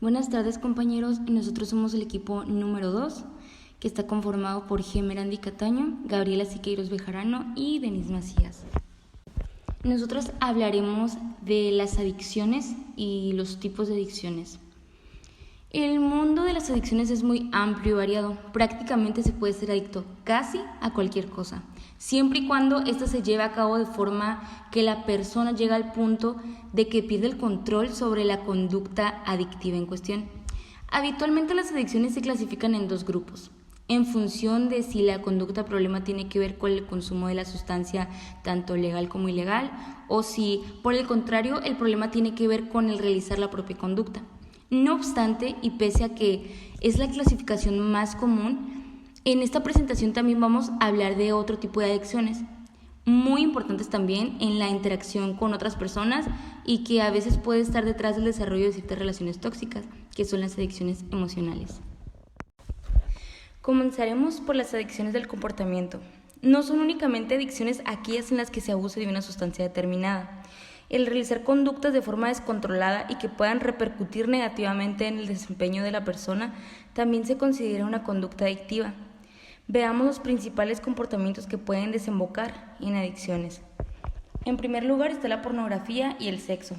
Buenas tardes, compañeros. Nosotros somos el equipo número 2, que está conformado por Gemerandi Cataño, Gabriela Siqueiros Bejarano y Denise Macías. Nosotros hablaremos de las adicciones y los tipos de adicciones. El mundo de las adicciones es muy amplio y variado. Prácticamente se puede ser adicto casi a cualquier cosa, siempre y cuando ésta se lleve a cabo de forma que la persona llega al punto de que pierde el control sobre la conducta adictiva en cuestión. Habitualmente las adicciones se clasifican en dos grupos, en función de si la conducta problema tiene que ver con el consumo de la sustancia tanto legal como ilegal, o si, por el contrario, el problema tiene que ver con el realizar la propia conducta. No obstante, y pese a que es la clasificación más común, en esta presentación también vamos a hablar de otro tipo de adicciones, muy importantes también en la interacción con otras personas y que a veces puede estar detrás del desarrollo de ciertas relaciones tóxicas, que son las adicciones emocionales. Comenzaremos por las adicciones del comportamiento. No son únicamente adicciones aquellas en las que se abusa de una sustancia determinada. El realizar conductas de forma descontrolada y que puedan repercutir negativamente en el desempeño de la persona también se considera una conducta adictiva. Veamos los principales comportamientos que pueden desembocar en adicciones. En primer lugar está la pornografía y el sexo.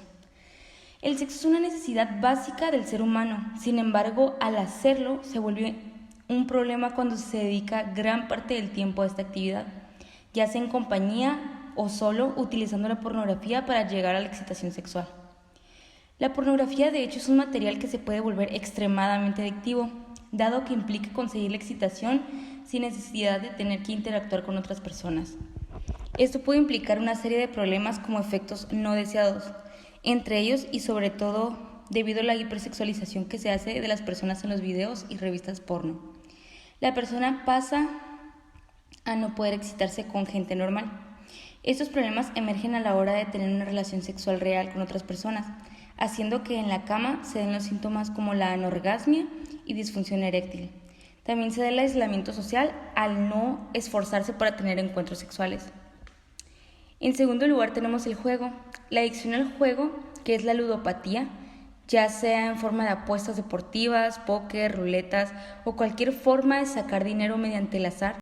El sexo es una necesidad básica del ser humano, sin embargo, al hacerlo se vuelve un problema cuando se dedica gran parte del tiempo a esta actividad, ya sea en compañía o solo utilizando la pornografía para llegar a la excitación sexual. La pornografía de hecho es un material que se puede volver extremadamente adictivo, dado que implica conseguir la excitación sin necesidad de tener que interactuar con otras personas. Esto puede implicar una serie de problemas como efectos no deseados, entre ellos y sobre todo debido a la hipersexualización que se hace de las personas en los videos y revistas porno. La persona pasa a no poder excitarse con gente normal. Estos problemas emergen a la hora de tener una relación sexual real con otras personas, haciendo que en la cama se den los síntomas como la anorgasmia y disfunción eréctil. También se da el aislamiento social al no esforzarse para tener encuentros sexuales. En segundo lugar tenemos el juego. La adicción al juego, que es la ludopatía, ya sea en forma de apuestas deportivas, póker, ruletas o cualquier forma de sacar dinero mediante el azar.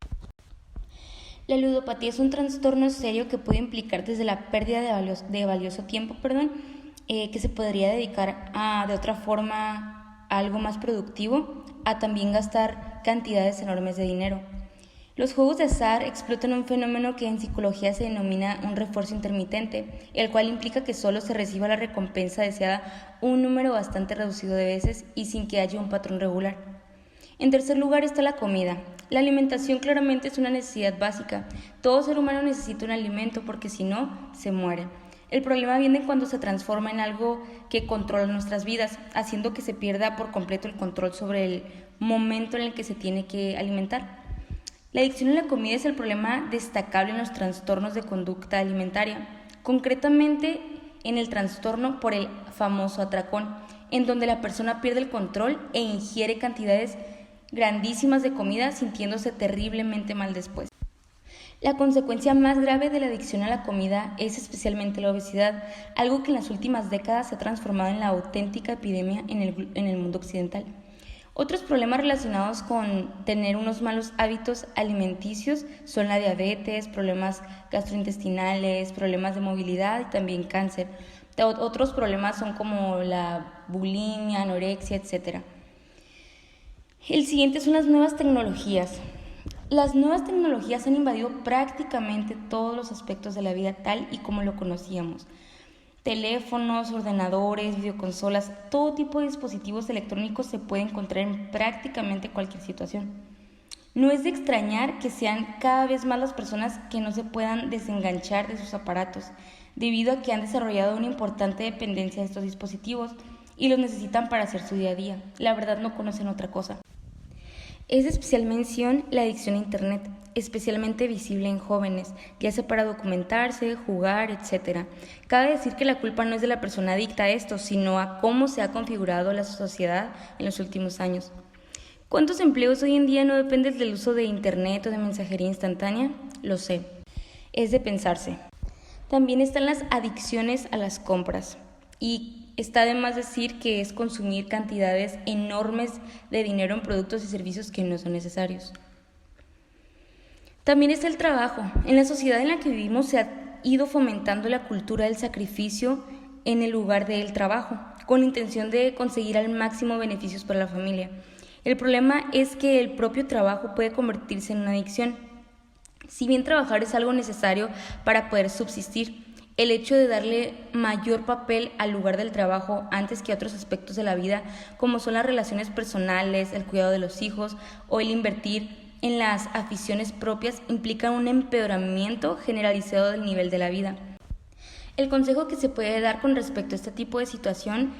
La ludopatía es un trastorno serio que puede implicar desde la pérdida de valioso tiempo, que se podría dedicar de otra forma a algo más productivo, a también gastar cantidades enormes de dinero. Los juegos de azar explotan un fenómeno que en psicología se denomina un refuerzo intermitente, el cual implica que solo se reciba la recompensa deseada un número bastante reducido de veces y sin que haya un patrón regular. En tercer lugar está la comida. La alimentación claramente es una necesidad básica. Todo ser humano necesita un alimento porque si no, se muere. El problema viene cuando se transforma en algo que controla nuestras vidas, haciendo que se pierda por completo el control sobre el momento en el que se tiene que alimentar. La adicción a la comida es el problema destacable en los trastornos de conducta alimentaria, concretamente en el trastorno por el famoso atracón, en donde la persona pierde el control e ingiere cantidades grandísimas de comida sintiéndose terriblemente mal después. La consecuencia más grave de la adicción a la comida es especialmente la obesidad, algo que en las últimas décadas se ha transformado en la auténtica epidemia en el mundo occidental. Otros problemas relacionados con tener unos malos hábitos alimenticios son la diabetes, problemas gastrointestinales, problemas de movilidad y también cáncer. Otros problemas son como la bulimia, anorexia, etc. El siguiente son las nuevas tecnologías. Las nuevas tecnologías han invadido prácticamente todos los aspectos de la vida tal y como lo conocíamos. Teléfonos, ordenadores, videoconsolas, todo tipo de dispositivos electrónicos se puede encontrar en prácticamente cualquier situación. No es de extrañar que sean cada vez más las personas que no se puedan desenganchar de sus aparatos, debido a que han desarrollado una importante dependencia de estos dispositivos y los necesitan para hacer su día a día. La verdad no conocen otra cosa. Es de especial mención la adicción a Internet, especialmente visible en jóvenes, ya sea para documentarse, jugar, etc. Cabe decir que la culpa no es de la persona adicta a esto, sino a cómo se ha configurado la sociedad en los últimos años. ¿Cuántos empleos hoy en día no dependen del uso de Internet o de mensajería instantánea? Lo sé. Es de pensarse. También están las adicciones a las compras. Y está de más decir que es consumir cantidades enormes de dinero en productos y servicios que no son necesarios. También está el trabajo. En la sociedad en la que vivimos se ha ido fomentando la cultura del sacrificio en el lugar del trabajo, con la intención de conseguir al máximo beneficios para la familia. El problema es que el propio trabajo puede convertirse en una adicción. Si bien trabajar es algo necesario para poder subsistir, el hecho de darle mayor papel al lugar del trabajo antes que a otros aspectos de la vida, como son las relaciones personales, el cuidado de los hijos o el invertir en las aficiones propias, implica un empeoramiento generalizado del nivel de la vida. El consejo que se puede dar con respecto a este tipo de situación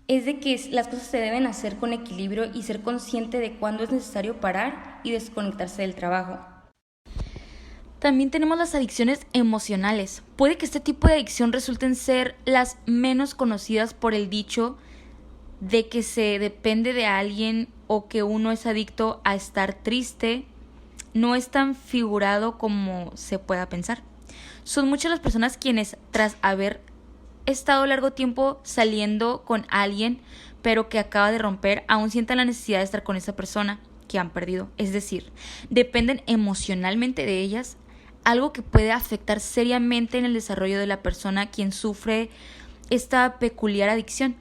es de que las cosas se deben hacer con equilibrio y ser consciente de cuándo es necesario parar y desconectarse del trabajo. También tenemos las adicciones emocionales. Puede que este tipo de adicción resulten ser las menos conocidas por el dicho de que se depende de alguien o que uno es adicto a estar triste. No es tan figurado como se pueda pensar. Son muchas las personas quienes, tras haber estado largo tiempo saliendo con alguien, pero que acaba de romper, aún sientan la necesidad de estar con esa persona que han perdido. Es decir, dependen emocionalmente de ellas, algo que puede afectar seriamente en el desarrollo de la persona quien sufre esta peculiar adicción.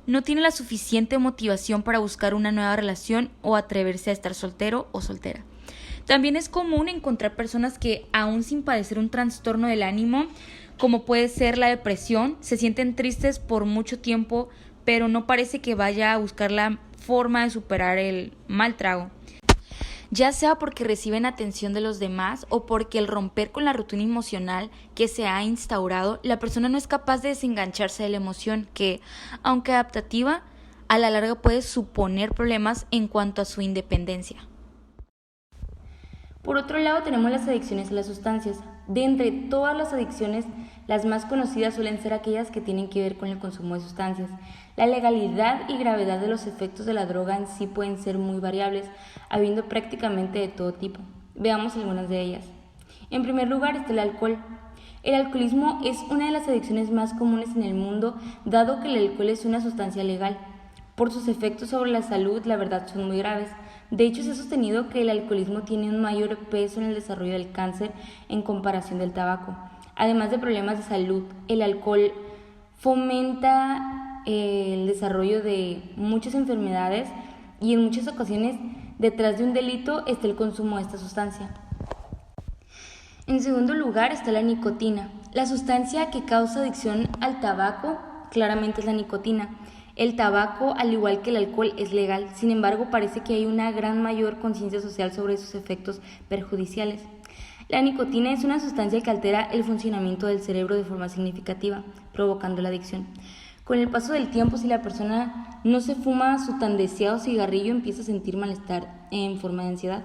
No tiene la suficiente motivación para buscar una nueva relación o atreverse a estar soltero o soltera. También es común encontrar personas que, aún sin padecer un trastorno del ánimo, como puede ser la depresión, se sienten tristes por mucho tiempo, pero no parece que vaya a buscar la forma de superar el mal trago. Ya sea porque reciben atención de los demás o porque al romper con la rutina emocional que se ha instaurado, la persona no es capaz de desengancharse de la emoción que, aunque adaptativa, a la larga puede suponer problemas en cuanto a su independencia. Por otro lado, tenemos las adicciones a las sustancias. De entre todas las adicciones, las más conocidas suelen ser aquellas que tienen que ver con el consumo de sustancias. La legalidad y gravedad de los efectos de la droga en sí pueden ser muy variables, habiendo prácticamente de todo tipo. Veamos algunas de ellas. En primer lugar está el alcohol. El alcoholismo es una de las adicciones más comunes en el mundo, dado que el alcohol es una sustancia legal. Por sus efectos sobre la salud, la verdad, son muy graves. De hecho, se ha sostenido que el alcoholismo tiene un mayor peso en el desarrollo del cáncer en comparación del tabaco. Además de problemas de salud, el alcohol fomenta el desarrollo de muchas enfermedades y en muchas ocasiones detrás de un delito está el consumo de esta sustancia. En segundo lugar está la nicotina. La sustancia que causa adicción al tabaco claramente es la nicotina. El tabaco, al igual que el alcohol, es legal, sin embargo parece que hay una gran mayor conciencia social sobre sus efectos perjudiciales. La nicotina es una sustancia que altera el funcionamiento del cerebro de forma significativa, provocando la adicción. Con el paso del tiempo, si la persona no se fuma su tan deseado cigarrillo, empieza a sentir malestar en forma de ansiedad.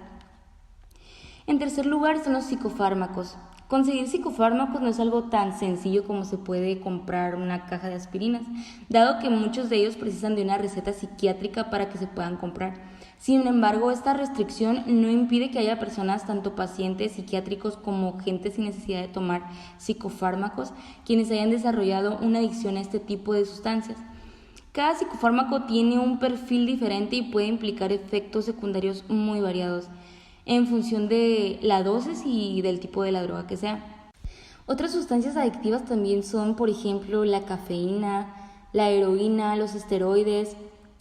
En tercer lugar están los psicofármacos. Conseguir psicofármacos no es algo tan sencillo como se puede comprar una caja de aspirinas, dado que muchos de ellos precisan de una receta psiquiátrica para que se puedan comprar. Sin embargo, esta restricción no impide que haya personas, tanto pacientes psiquiátricos como gente sin necesidad de tomar psicofármacos, quienes hayan desarrollado una adicción a este tipo de sustancias. Cada psicofármaco tiene un perfil diferente y puede implicar efectos secundarios muy variados en función de la dosis y del tipo de la droga que sea. Otras sustancias adictivas también son, por ejemplo, la cafeína, la heroína, los esteroides,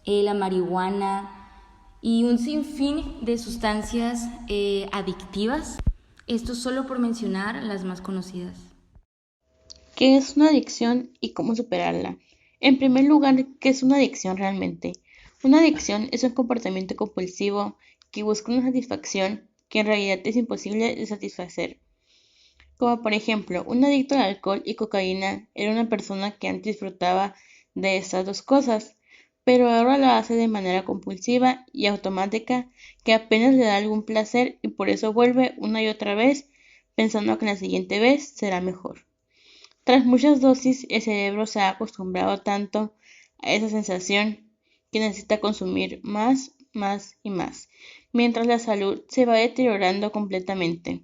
la marihuana y un sinfín de sustancias adictivas. Esto solo por mencionar las más conocidas. ¿Qué es una adicción y cómo superarla? En primer lugar, ¿qué es una adicción realmente? Una adicción es un comportamiento compulsivo que busca una satisfacción que en realidad es imposible de satisfacer. Como por ejemplo, un adicto al alcohol y cocaína era una persona que antes disfrutaba de estas dos cosas, pero ahora lo hace de manera compulsiva y automática que apenas le da algún placer y por eso vuelve una y otra vez pensando que la siguiente vez será mejor. Tras muchas dosis, el cerebro se ha acostumbrado tanto a esa sensación que necesita consumir más y más, mientras la salud se va deteriorando completamente.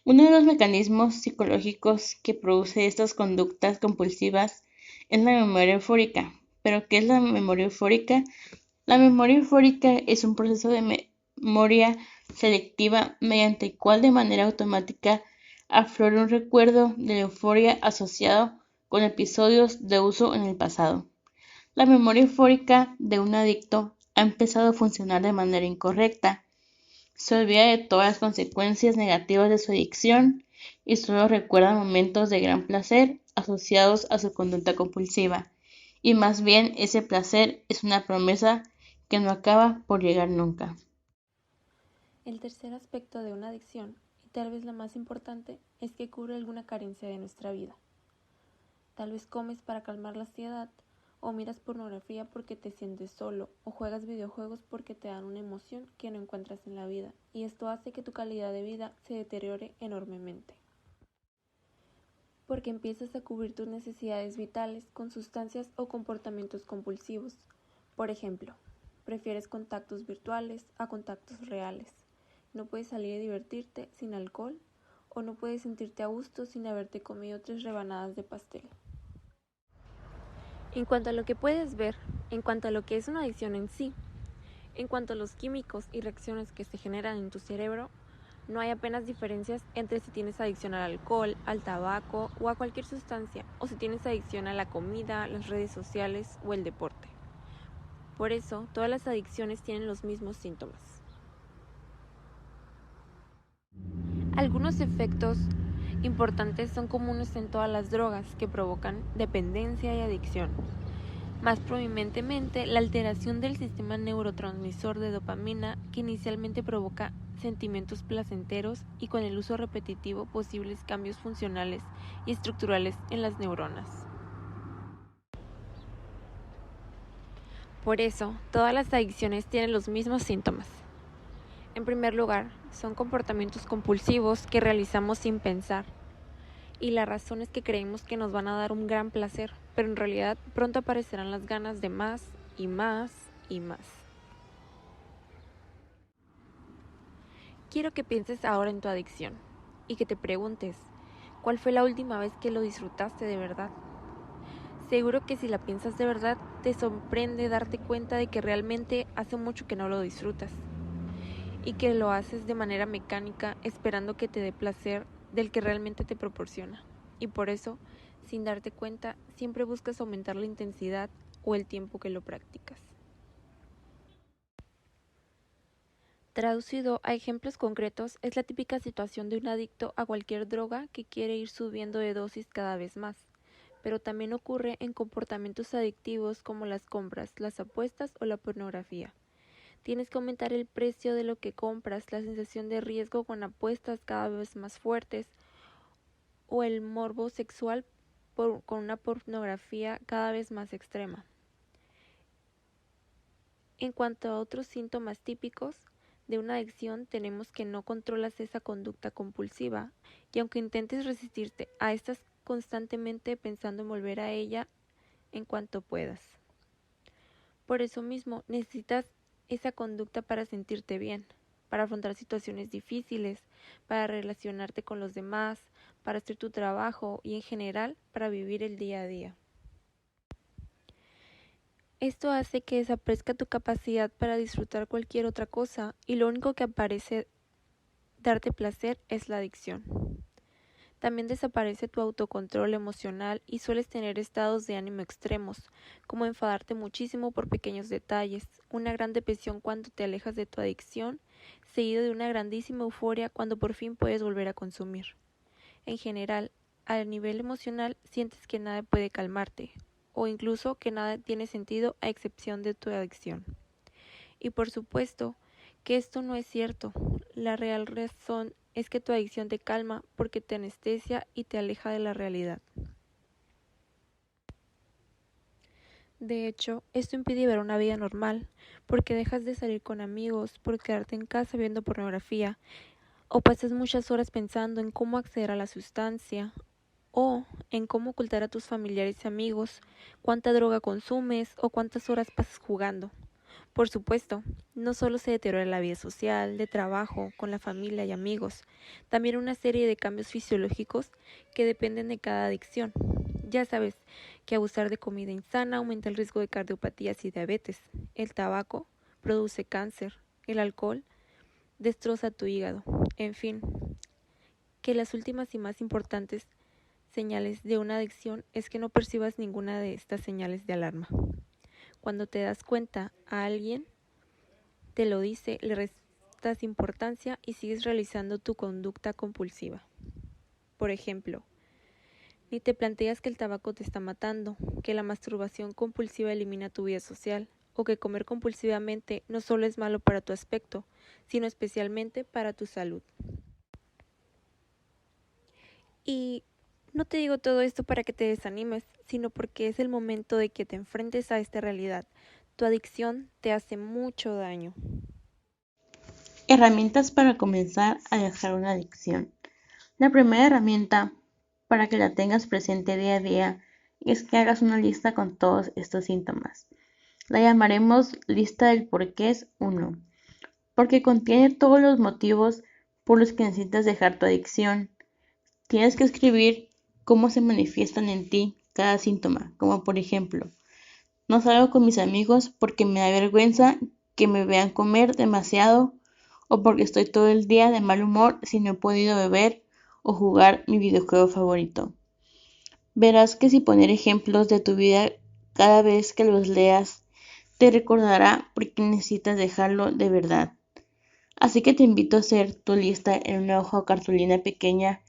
Uno de los mecanismos psicológicos que produce estas conductas compulsivas es la memoria eufórica. ¿Pero qué es la memoria eufórica? La memoria eufórica es un proceso de memoria selectiva mediante el cual de manera automática aflora un recuerdo de la euforia asociado con episodios de uso en el pasado. La memoria eufórica de un adicto ha empezado a funcionar de manera incorrecta. Se olvida de todas las consecuencias negativas de su adicción y solo recuerda momentos de gran placer asociados a su conducta compulsiva. Y más bien ese placer es una promesa que no acaba por llegar nunca. El tercer aspecto de una adicción, y tal vez la más importante, es que cubre alguna carencia de nuestra vida. Tal vez comes para calmar la ansiedad, o miras pornografía porque te sientes solo, o juegas videojuegos porque te dan una emoción que no encuentras en la vida, y esto hace que tu calidad de vida se deteriore enormemente. Porque empiezas a cubrir tus necesidades vitales con sustancias o comportamientos compulsivos. Por ejemplo, prefieres contactos virtuales a contactos reales. No puedes salir y divertirte sin alcohol, o no puedes sentirte a gusto sin haberte comido 3 rebanadas de pastel. En cuanto a lo que puedes ver, en cuanto a lo que es una adicción en sí, en cuanto a los químicos y reacciones que se generan en tu cerebro, no hay apenas diferencias entre si tienes adicción al alcohol, al tabaco o a cualquier sustancia, o si tienes adicción a la comida, las redes sociales o el deporte. Por eso, todas las adicciones tienen los mismos síntomas. Algunos efectos importantes son comunes en todas las drogas que provocan dependencia y adicción. Más prominentemente, la alteración del sistema neurotransmisor de dopamina, que inicialmente provoca sentimientos placenteros y con el uso repetitivo posibles cambios funcionales y estructurales en las neuronas. Por eso, todas las adicciones tienen los mismos síntomas. En primer lugar, son comportamientos compulsivos que realizamos sin pensar. Y la razón es que creemos que nos van a dar un gran placer, pero en realidad pronto aparecerán las ganas de más y más y más. Quiero que pienses ahora en tu adicción y que te preguntes, ¿cuál fue la última vez que lo disfrutaste de verdad? Seguro que si la piensas de verdad, te sorprende darte cuenta de que realmente hace mucho que no lo disfrutas y que lo haces de manera mecánica esperando que te dé placer del que realmente te proporciona. Y por eso, sin darte cuenta, siempre buscas aumentar la intensidad o el tiempo que lo practicas. Traducido a ejemplos concretos, es la típica situación de un adicto a cualquier droga que quiere ir subiendo de dosis cada vez más, pero también ocurre en comportamientos adictivos como las compras, las apuestas o la pornografía. Tienes que aumentar el precio de lo que compras, la sensación de riesgo con apuestas cada vez más fuertes o el morbo sexual con una pornografía cada vez más extrema. En cuanto a otros síntomas típicos de una adicción, tenemos que no controlas esa conducta compulsiva y aunque intentes resistirte a estas constantemente pensando en volver a ella en cuanto puedas. Por eso mismo necesitas esa conducta para sentirte bien, para afrontar situaciones difíciles, para relacionarte con los demás, para hacer tu trabajo y en general para vivir el día a día. Esto hace que desaparezca tu capacidad para disfrutar cualquier otra cosa y lo único que aparece darte placer es la adicción. También desaparece tu autocontrol emocional y sueles tener estados de ánimo extremos, como enfadarte muchísimo por pequeños detalles, una gran depresión cuando te alejas de tu adicción, seguido de una grandísima euforia cuando por fin puedes volver a consumir. En general, a nivel emocional sientes que nada puede calmarte, o incluso que nada tiene sentido a excepción de tu adicción. Y por supuesto que esto no es cierto. La real razón es que tu adicción te calma porque te anestesia y te aleja de la realidad. De hecho, esto impide ver una vida normal, porque dejas de salir con amigos, por quedarte en casa viendo pornografía, o pasas muchas horas pensando en cómo acceder a la sustancia, o en cómo ocultar a tus familiares y amigos cuánta droga consumes o cuántas horas pasas jugando. Por supuesto, no solo se deteriora la vida social, de trabajo, con la familia y amigos, también una serie de cambios fisiológicos que dependen de cada adicción, Ya sabes que abusar de comida insana aumenta el riesgo de cardiopatías y diabetes. El tabaco produce cáncer. El alcohol destroza tu hígado. En fin, que las últimas y más importantes señales de una adicción es que no percibas ninguna de estas señales de alarma. Cuando te das cuenta, a alguien te lo dice, le restas importancia y sigues realizando tu conducta compulsiva. Por ejemplo, ni te planteas que el tabaco te está matando, que la masturbación compulsiva elimina tu vida social, o que comer compulsivamente no solo es malo para tu aspecto, sino especialmente para tu salud. Y no te digo todo esto para que te desanimes, sino porque es el momento de que te enfrentes a esta realidad. Tu adicción te hace mucho daño. Herramientas para comenzar a dejar una adicción. La primera herramienta, para que la tengas presente día a día, es que hagas una lista con todos estos síntomas. La llamaremos lista del porqués 1, porque contiene todos los motivos por los que necesitas dejar tu adicción. Tienes que escribir cómo se manifiestan en ti cada síntoma, como por ejemplo, no salgo con mis amigos porque me da vergüenza que me vean comer demasiado o porque estoy todo el día de mal humor si no he podido beber o jugar mi videojuego favorito. Verás que si poner ejemplos de tu vida cada vez que los leas te recordará por qué necesitas dejarlo de verdad. Así que te invito a hacer tu lista en una hoja o cartulina pequeña,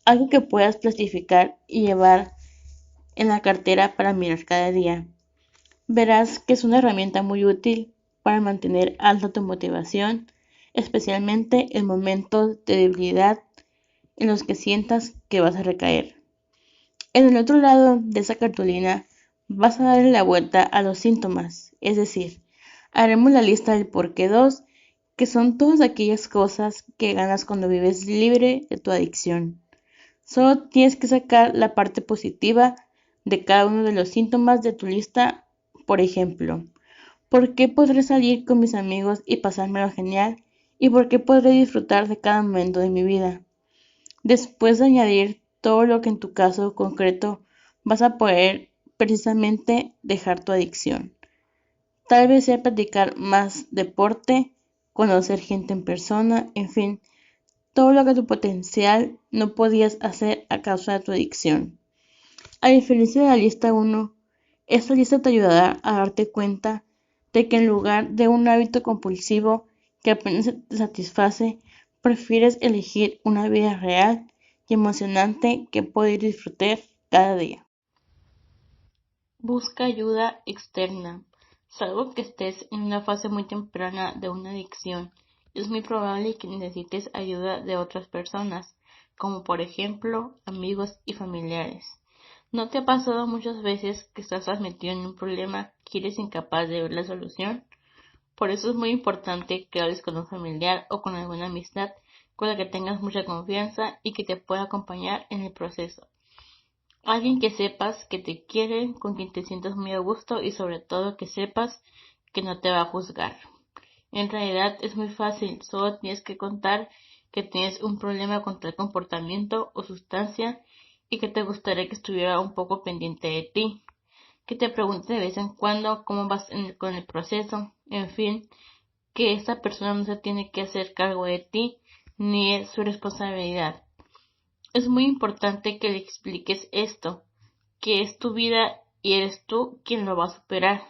algo que puedas plastificar y llevar en la cartera para mirar cada día. Verás que es una herramienta muy útil para mantener alta tu motivación, especialmente en momentos de debilidad en los que sientas que vas a recaer. En el otro lado de esa cartulina vas a darle la vuelta a los síntomas, es decir, haremos la lista del porqué 2, que son todas aquellas cosas que ganas cuando vives libre de tu adicción. Solo tienes que sacar la parte positiva de cada uno de los síntomas de tu lista. Por ejemplo, ¿por qué podré salir con mis amigos y pasármelo genial? ¿Y por qué podré disfrutar de cada momento de mi vida? Después de añadir todo lo que en tu caso concreto vas a poder precisamente dejar tu adicción. Tal vez sea practicar más deporte, conocer gente en persona, en fin, todo lo que tu potencial no podías hacer a causa de tu adicción. A diferencia de la lista 1, esta lista te ayudará a darte cuenta de que en lugar de un hábito compulsivo que apenas te satisface, prefieres elegir una vida real y emocionante que poder disfrutar cada día. Busca ayuda externa. Salvo que estés en una fase muy temprana de una adicción, es muy probable que necesites ayuda de otras personas, como por ejemplo amigos y familiares. ¿No te ha pasado muchas veces que estás metido en un problema que eres incapaz de ver la solución? Por eso es muy importante que hables con un familiar o con alguna amistad con la que tengas mucha confianza y que te pueda acompañar en el proceso. Alguien que sepas que te quiere, con quien te sientas muy a gusto y sobre todo que sepas que no te va a juzgar. En realidad es muy fácil, solo tienes que contar que tienes un problema con tal comportamiento o sustancia y que te gustaría que estuviera un poco pendiente de ti, que te pregunte de vez en cuando cómo vas con el proceso, en fin, que esta persona no se tiene que hacer cargo de ti ni es su responsabilidad. Es muy importante que le expliques esto, que es tu vida y eres tú quien lo va a superar.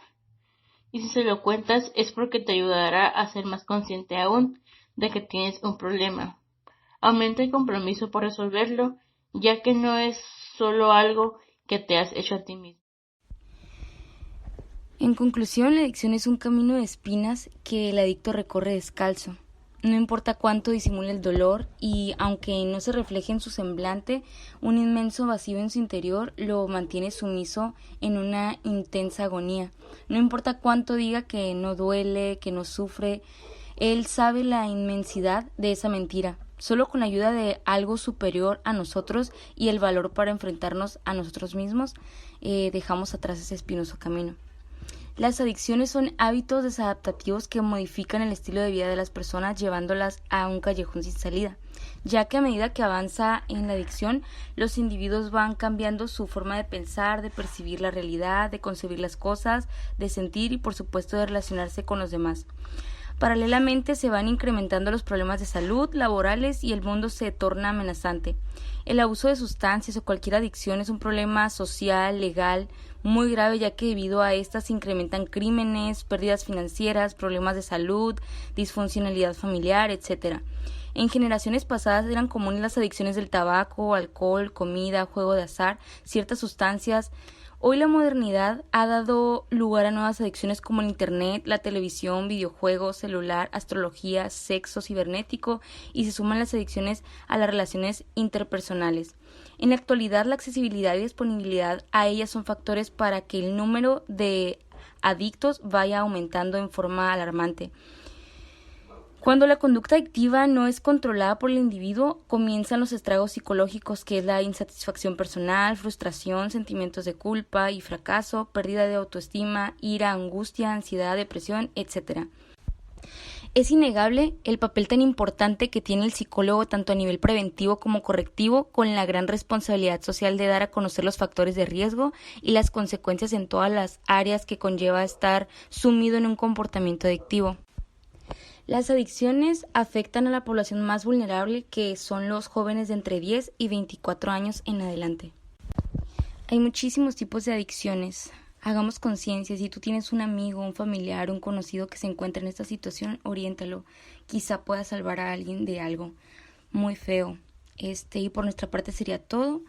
Y si se lo cuentas es porque te ayudará a ser más consciente aún de que tienes un problema. Aumenta el compromiso por resolverlo, ya que no es solo algo que te has hecho a ti mismo. En conclusión, la adicción es un camino de espinas que el adicto recorre descalzo. No importa cuánto disimule el dolor y, aunque no se refleje en su semblante, un inmenso vacío en su interior lo mantiene sumiso en una intensa agonía. No importa cuánto diga que no duele, que no sufre, él sabe la inmensidad de esa mentira. Solo con la ayuda de algo superior a nosotros y el valor para enfrentarnos a nosotros mismos, dejamos atrás ese espinoso camino. Las adicciones son hábitos desadaptativos que modifican el estilo de vida de las personas llevándolas a un callejón sin salida. ya que a medida que avanza en la adicción, los individuos van cambiando su forma de pensar, de percibir la realidad, de concebir las cosas, de sentir y por supuesto de relacionarse con los demás. Paralelamente se van incrementando los problemas de salud, laborales y el mundo se torna amenazante. El abuso de sustancias o cualquier adicción es un problema social, legal, muy grave, ya que debido a estas se incrementan crímenes, pérdidas financieras, problemas de salud, disfuncionalidad familiar, etc. En generaciones pasadas eran comunes las adicciones del tabaco, alcohol, comida, juego de azar, ciertas sustancias. Hoy la modernidad ha dado lugar a nuevas adicciones como el internet, la televisión, videojuegos, celular, astrología, sexo cibernético y se suman las adicciones a las relaciones interpersonales. En la actualidad la accesibilidad y disponibilidad a ellas son factores para que el número de adictos vaya aumentando en forma alarmante. Cuando la conducta adictiva no es controlada por el individuo, comienzan los estragos psicológicos, que es la insatisfacción personal, frustración, sentimientos de culpa y fracaso, pérdida de autoestima, ira, angustia, ansiedad, depresión, etc. Es innegable el papel tan importante que tiene el psicólogo tanto a nivel preventivo como correctivo, con la gran responsabilidad social de dar a conocer los factores de riesgo y las consecuencias en todas las áreas que conlleva estar sumido en un comportamiento adictivo. Las adicciones afectan a la población más vulnerable, que son los jóvenes de entre 10 y 24 años en adelante. Hay muchísimos tipos de adicciones. Hagamos conciencia. Si tú tienes un amigo, un familiar, un conocido que se encuentra en esta situación, oriéntalo. Quizá pueda salvar a alguien de algo muy feo. Y por nuestra parte sería todo.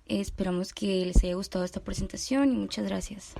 Esperamos que les haya gustado esta presentación y muchas gracias.